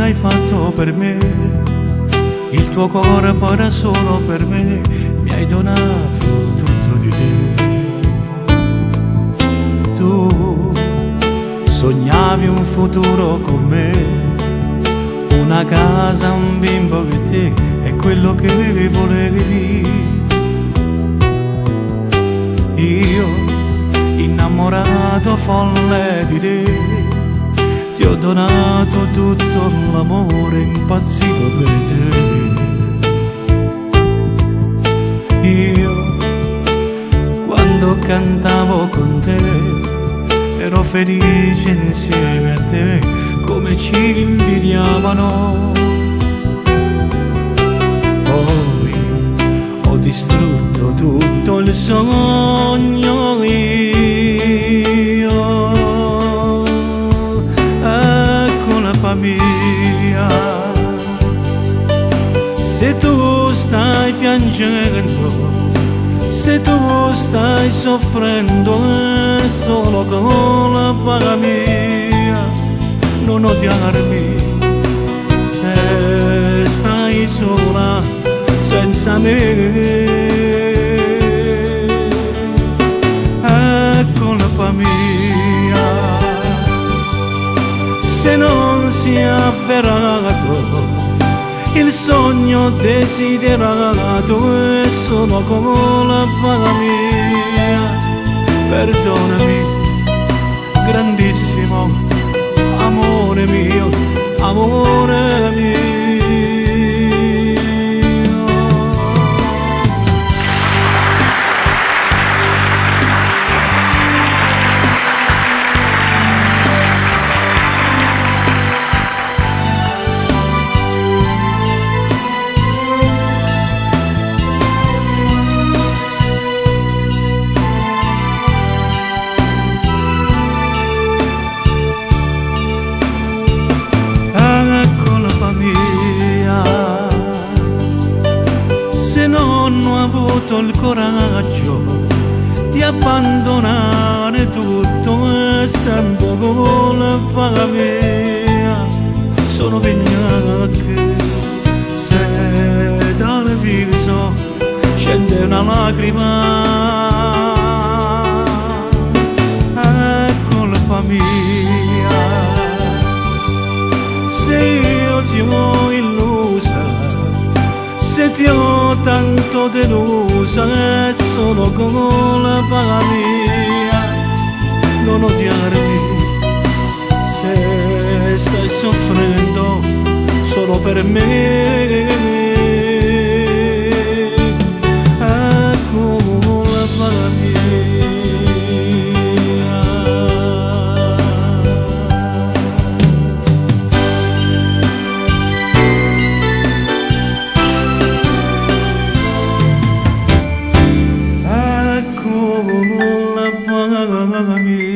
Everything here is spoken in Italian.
hai fatto per me, il tuo corpo era solo per me, mi hai donato tutto di te. Tu sognavi un futuro con me, una casa, un bimbo che te è quello che volevi. Io, innamorato folle di te, ti ho donato tutto l'amore, impazzivo per te. Io, quando cantavo con te, ero felice insieme a te, come ci invidiavano. Poi ho distrutto tutto il sogno io, e colpa mia. Se tu stai piangendo, se tu stai soffrendo, è solo colpa mia. Non odiarmi se stai sola senza me, è colpa mia se non si è avverato il sogno desiderato, è solo colpa mia. Perdonami, grandissimo amore mio, amore mio. Non ho avuto il coraggio di abbandonare tutto, è sempre colpa mia. Sono vignacche se dal viso scende una lacrima, è colpa mia se io ti ho illusa, se ti ho tanto delusa, è solo colpa mia. Non odiarmi se stai soffrendo solo per me, è colpa mia. Colpa mia.